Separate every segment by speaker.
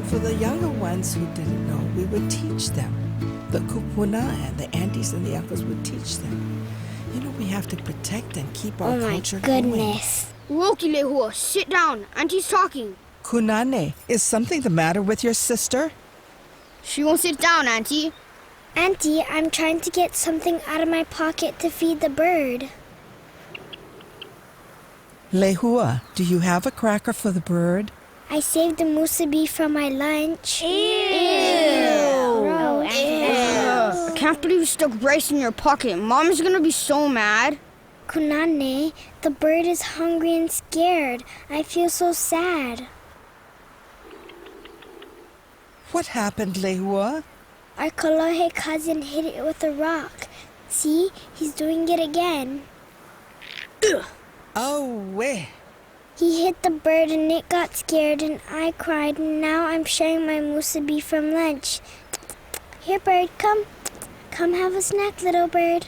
Speaker 1: For the younger ones who didn't know, we would teach them. The kupuna and the aunties and the uncles would teach them. You know, we have to protect and keep our culture going.
Speaker 2: Oh my goodness.
Speaker 3: Woki Lehua, sit down. Auntie's talking.
Speaker 1: Kunane, is something the matter with your sister?
Speaker 3: She won't sit down, Auntie.
Speaker 2: Auntie, I'm trying to get something out of my pocket to feed the bird.
Speaker 1: Lehua, do you have a cracker for the bird?
Speaker 2: I saved a musubi from my lunch.
Speaker 3: Ew. I can't believe you stuck rice in your pocket. Mom's gonna be so mad.
Speaker 2: Kunane, the bird is hungry and scared. I feel so sad.
Speaker 1: What happened, Lehua?
Speaker 2: Our Kolohe cousin hit it with a rock. See, he's doing it again.
Speaker 1: Oh, weh.
Speaker 2: He hit the bird and it got scared and I cried and now I'm sharing my musubi from lunch. Here, bird, come. Come have a snack, little bird.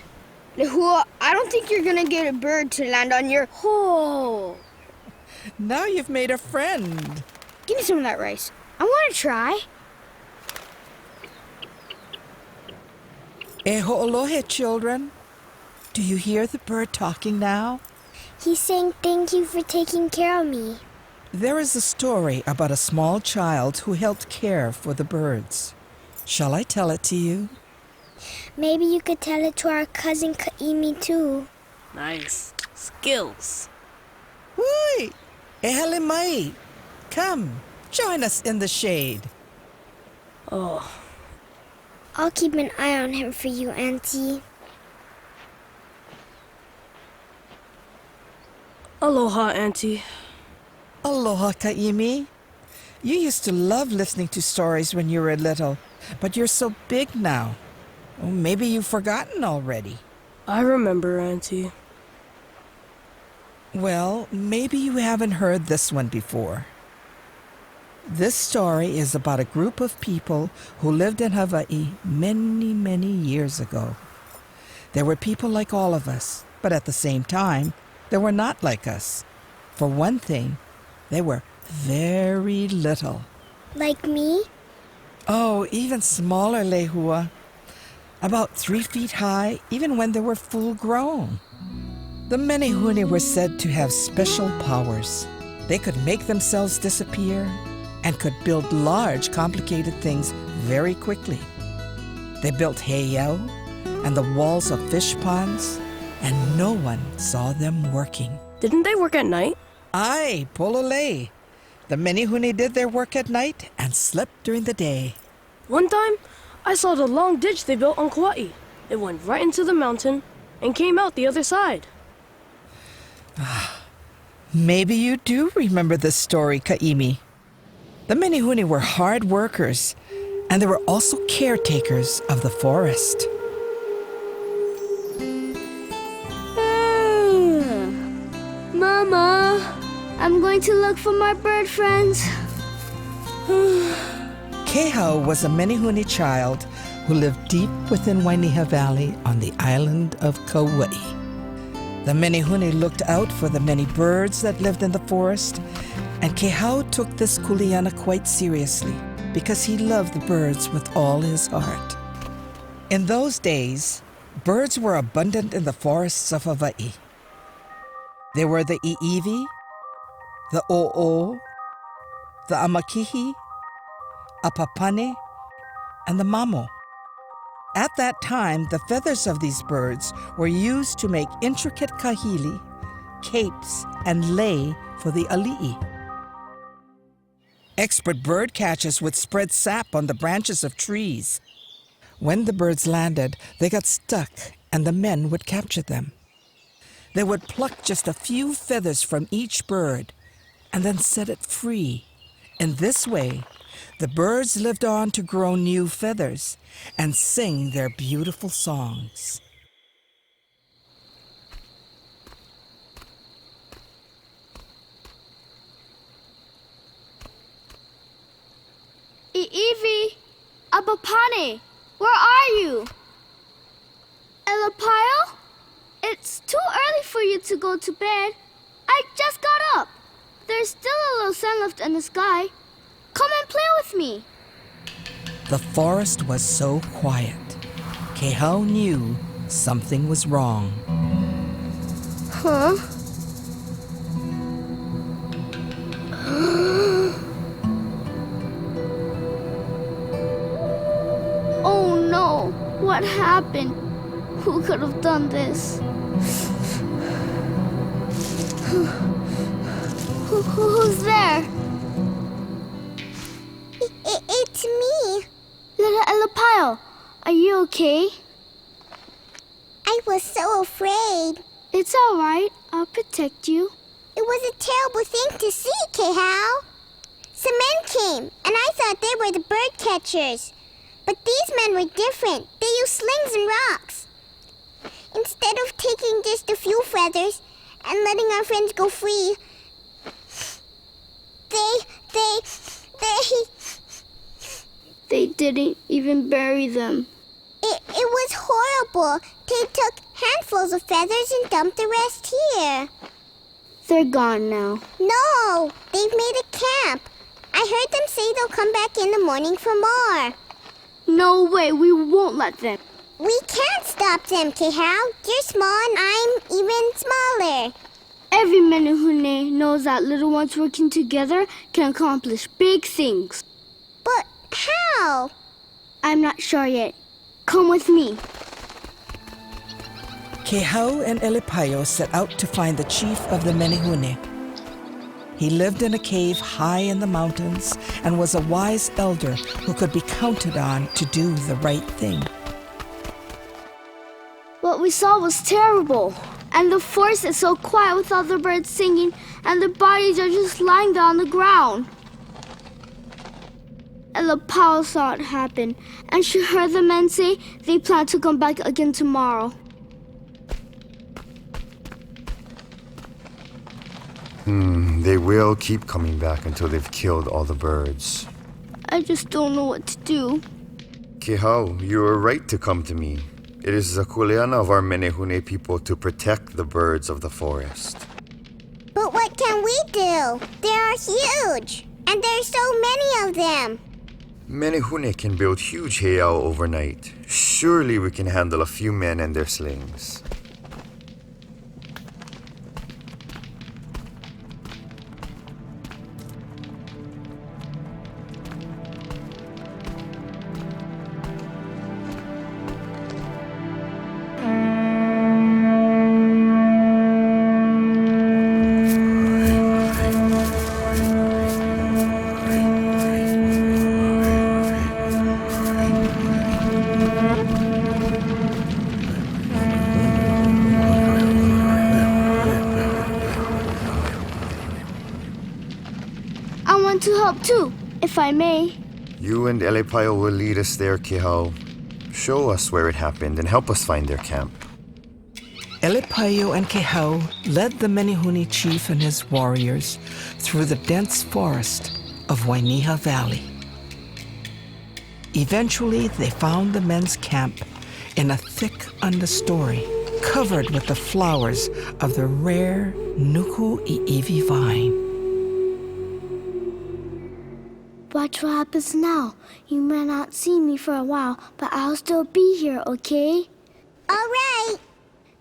Speaker 3: Lehua, I don't think you're gonna get a bird to land on your hole.
Speaker 1: Now you've made a friend.
Speaker 3: Give me some of that rice. I want to try.
Speaker 1: E ho'olohe, children. Do you hear the bird talking now?
Speaker 2: He's saying thank you for taking care of me.
Speaker 1: There is a story about a small child who helped care for the birds. Shall I tell it to you?
Speaker 2: Maybe you could tell it to our cousin Kaua'i too.
Speaker 4: Nice. Skills.
Speaker 1: Hui! Ehele mai. Come, join us in the shade.
Speaker 4: Oh,
Speaker 2: I'll keep an eye on him for you, Auntie.
Speaker 4: aloha, Auntie.
Speaker 1: Aloha, Kaua'i. You used to love listening to stories when you were little, but you're so big now. Oh, maybe you've forgotten already.
Speaker 4: I remember, Auntie.
Speaker 1: Well, maybe you haven't heard this one before. This story is about a group of people who lived in Hawaii many, many years ago. They were people like all of us, but at the same time, they were not like us. For one thing, they were very little.
Speaker 2: Like me?
Speaker 1: Oh, even smaller, Lehua. About 3 feet high, even when they were full grown. The Menehune were said to have special powers. They could make themselves disappear and could build large, complicated things very quickly. They built heiau and the walls of fish ponds, and no one saw them working.
Speaker 4: Didn't they work at night?
Speaker 1: Aye, pololei. The Menehune did their work at night and slept during the day.
Speaker 4: One time, I saw the long ditch they built on Kaua'i. It went right into the mountain and came out the other side.
Speaker 1: Maybe you do remember this story, Kaua'i. The Menehune were hard workers, and they were also caretakers of the forest.
Speaker 2: Mama, I'm going to look for my bird friends.
Speaker 1: Kēhau was a Menehune child who lived deep within Wainiha Valley on the island of Kaua'i. The Menehune looked out for the many birds that lived in the forest, and Kēhau took this kuleana quite seriously because he loved the birds with all his heart. In those days, birds were abundant in the forests of Hawaii. There were the i'iwi, the o'o, the amakihi, apapane, and the mamo. At that time, the feathers of these birds were used to make intricate kahili, capes, and lei for the ali'i. Expert bird catchers would spread sap on the branches of trees. When the birds landed, they got stuck, and the men would capture them. They would pluck just a few feathers from each bird and then set it free In this way, the birds lived on to grow new feathers and sing their beautiful songs.
Speaker 3: Evie! Abapane! Where are you? Elepaio? It's too early for you to go to bed. I just got up. There's still a little sun left in the sky. Come and play with me.
Speaker 1: The forest was so quiet. Kēhau knew something was wrong.
Speaker 3: Huh? Oh no! What happened? Who could have done this? Who's there?
Speaker 2: It's me.
Speaker 3: Little Elepaio, are you okay?
Speaker 2: I was so afraid.
Speaker 3: It's all right. I'll protect you.
Speaker 2: It was a terrible thing to see, Kēhau. Some men came, and I thought they were the bird catchers. But these men were different. They used slings and rocks. Instead of taking just a few feathers and letting our friends go free,
Speaker 3: They didn't even bury them.
Speaker 2: It was horrible. They took handfuls of feathers and dumped the rest here.
Speaker 3: They're gone now.
Speaker 2: No, they've made a camp. I heard them say they'll come back in the morning for more.
Speaker 3: No way, we won't let them.
Speaker 2: We can't stop them, Kēhau. You're small and I'm even smaller.
Speaker 3: Every Menehune knows that little ones working together can accomplish big things.
Speaker 2: But how?
Speaker 3: I'm not sure yet. Come with me.
Speaker 1: Kēhau and Elepaio set out to find the chief of the Menehune. He lived in a cave high in the mountains and was a wise elder who could be counted on to do the right thing.
Speaker 3: What we saw was terrible. And the forest is so quiet with all the birds singing, and their bodies are just lying there on the ground. Elepaio saw it happen, and she heard the men say they plan to come back again tomorrow.
Speaker 5: They will keep coming back until they've killed all the birds.
Speaker 3: I just don't know what to do.
Speaker 5: Kēhau, you were right to come to me. It is the kuleana of our Menehune people to protect the birds of the forest.
Speaker 2: But what can we do? They are huge, and there's so many of them.
Speaker 5: Menehune can build huge heiau overnight. Surely we can handle a few men and their slings.
Speaker 3: To help too, if I may.
Speaker 5: You and Elepaio will lead us there, Kēhau. Show us where it happened and help us find their camp.
Speaker 1: Elepaio and Kēhau led the Menehune Chief and his warriors through the dense forest of Wainiha Valley. Eventually, they found the men's camp in a thick understory covered with the flowers of the rare Nuku'i'iwi vine.
Speaker 3: Watch what happens now. You may not see me for a while, but I'll still be here, okay?
Speaker 2: All right.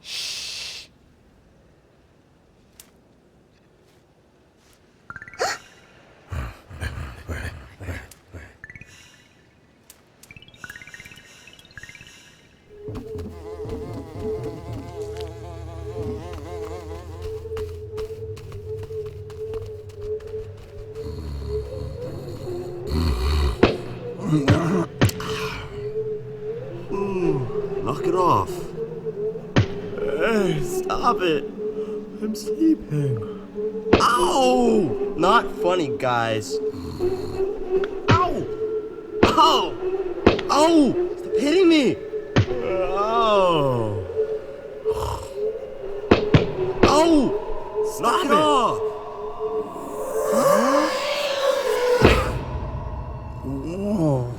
Speaker 3: Shh.
Speaker 6: Knock it off. Hey, stop it. I'm sleeping. Ow! Not funny, guys. Ow! Ow! Ow! Stop hitting me! Ow! Ow! Knock it off! Whoa.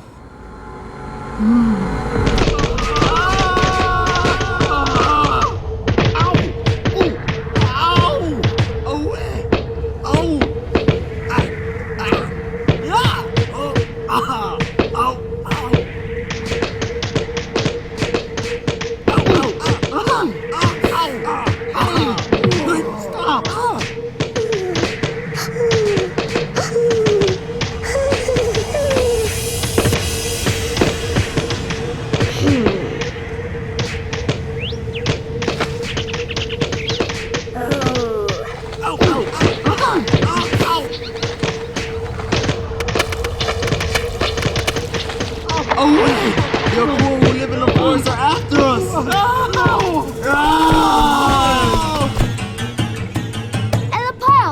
Speaker 3: Elepaio,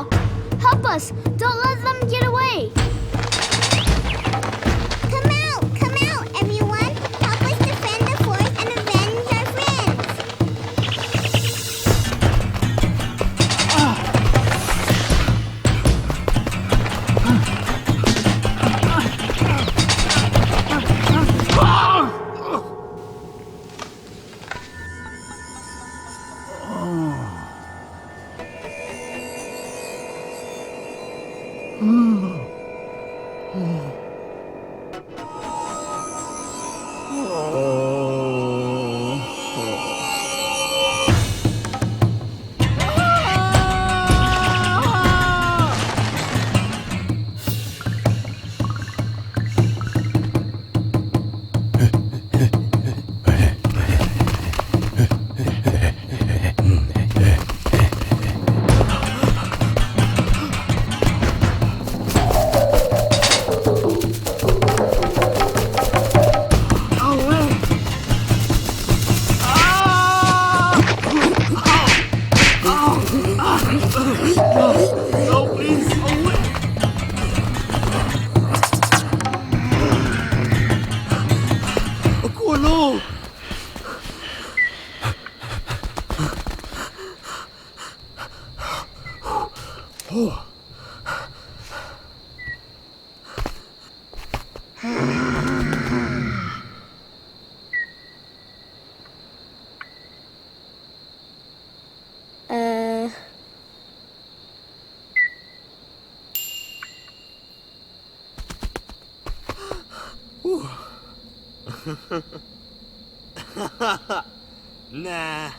Speaker 3: help us! Don't let them get away!
Speaker 2: Come out, everyone. Help us defend the forest and avenge our friends.
Speaker 6: No, please! Oh, no! Oh. Nah.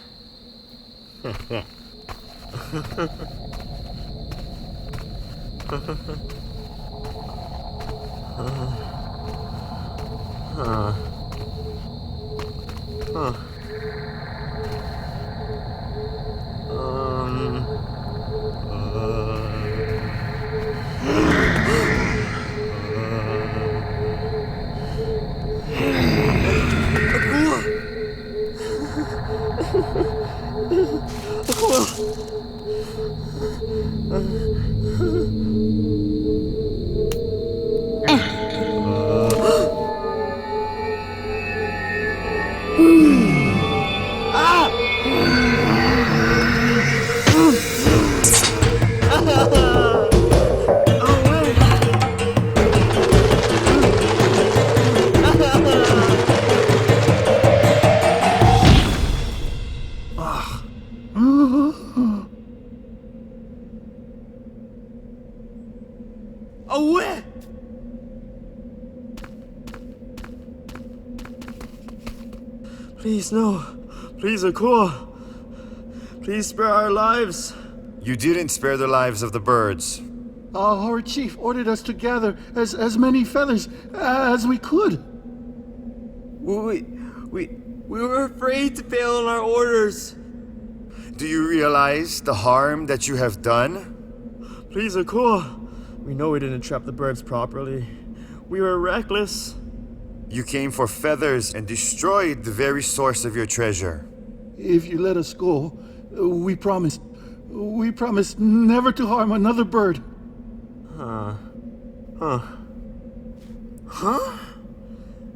Speaker 6: Away! Please, no. Please, Akua. Please spare our lives.
Speaker 5: You didn't spare the lives of the birds.
Speaker 7: Our chief ordered us to gather as many feathers as we could.
Speaker 6: We were afraid to fail on our orders.
Speaker 5: Do you realize the harm that you have done?
Speaker 6: Please, Akua. We know we didn't trap the birds properly. We were reckless.
Speaker 5: You came for feathers and destroyed the very source of your treasure.
Speaker 7: If you let us go, we promise never to harm another bird.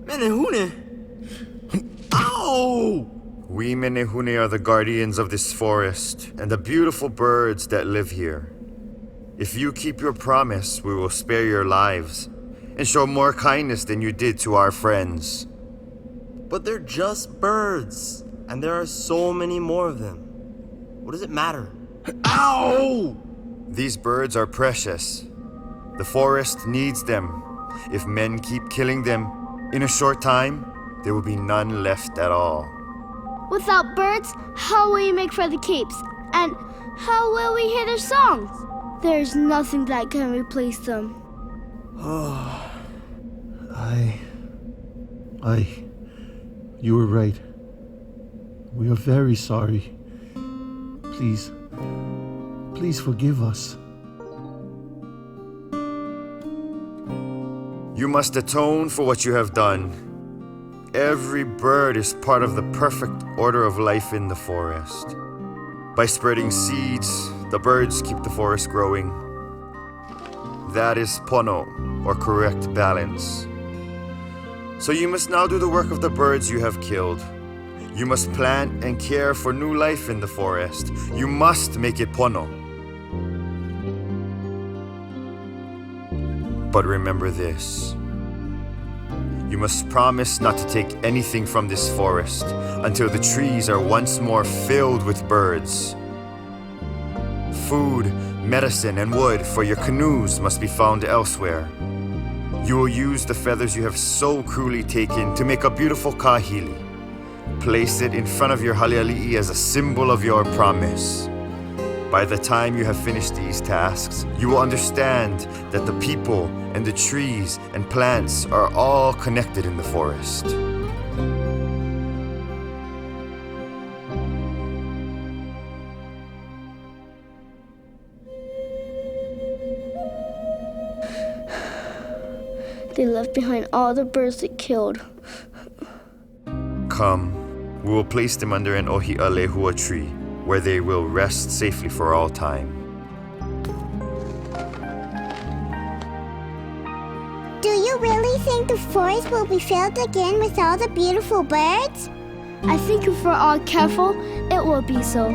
Speaker 6: Menehune! Ow!
Speaker 5: We Menehune are the guardians of this forest and the beautiful birds that live here. If you keep your promise, we will spare your lives and show more kindness than you did to our friends.
Speaker 6: But they're just birds, and there are so many more of them. What does it matter? Ow!
Speaker 5: These birds are precious. The forest needs them. If men keep killing them, in a short time, there will be none left at all.
Speaker 3: Without birds, how will you make for the capes? And how will we hear their songs? There's nothing that can replace them.
Speaker 7: You were right. We are very sorry. Please forgive us.
Speaker 5: You must atone for what you have done. Every bird is part of the perfect order of life in the forest. By spreading seeds, the birds keep the forest growing. That is pono, or correct balance. So you must now do the work of the birds you have killed. You must plant and care for new life in the forest. You must make it pono. But remember this. You must promise not to take anything from this forest until the trees are once more filled with birds. Food, medicine, and wood for your canoes must be found elsewhere. You will use the feathers you have so cruelly taken to make a beautiful kahili. Place it in front of your haleali'i as a symbol of your promise. By the time you have finished these tasks, you will understand that the people and the trees and plants are all connected in the forest.
Speaker 3: They left behind all the birds they killed.
Speaker 5: Come, we will place them under an ohi'alehua tree, where they will rest safely for all time.
Speaker 2: Do you really think the forest will be filled again with all the beautiful birds?
Speaker 3: I think if we're all careful, it will be so.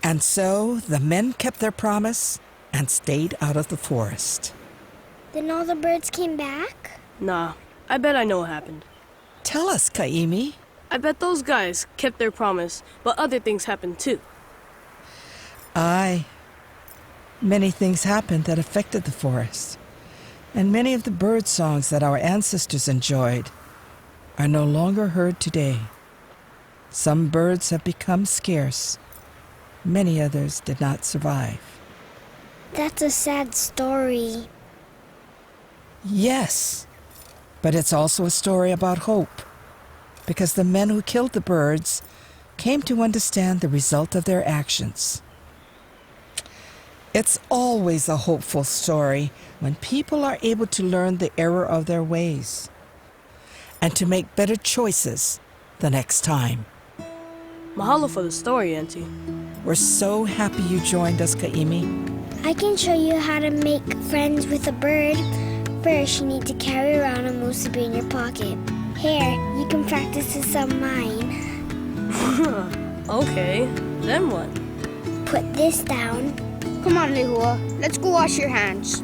Speaker 1: And so the men kept their promise and stayed out of the forest.
Speaker 2: Then all the birds came back?
Speaker 4: Nah, I bet I know what happened.
Speaker 1: Tell us, Ka'imi.
Speaker 4: I bet those guys kept their promise, but other things happened too.
Speaker 1: Aye. Many things happened that affected the forest. And many of the bird songs that our ancestors enjoyed are no longer heard today. Some birds have become scarce. Many others did not survive.
Speaker 2: That's a sad story.
Speaker 1: Yes, but it's also a story about hope, because the men who killed the birds came to understand the result of their actions. It's always a hopeful story when people are able to learn the error of their ways and to make better choices the next time.
Speaker 4: Mahalo for the story, Auntie.
Speaker 1: We're so happy you joined us, Ka'imi.
Speaker 2: I can show you how to make friends with a bird. First, you need to carry around a musubi in your pocket. Here, you can practice this on mine.
Speaker 4: Okay, then what?
Speaker 2: Put this down.
Speaker 8: Come on, Lehua. Let's go wash your hands.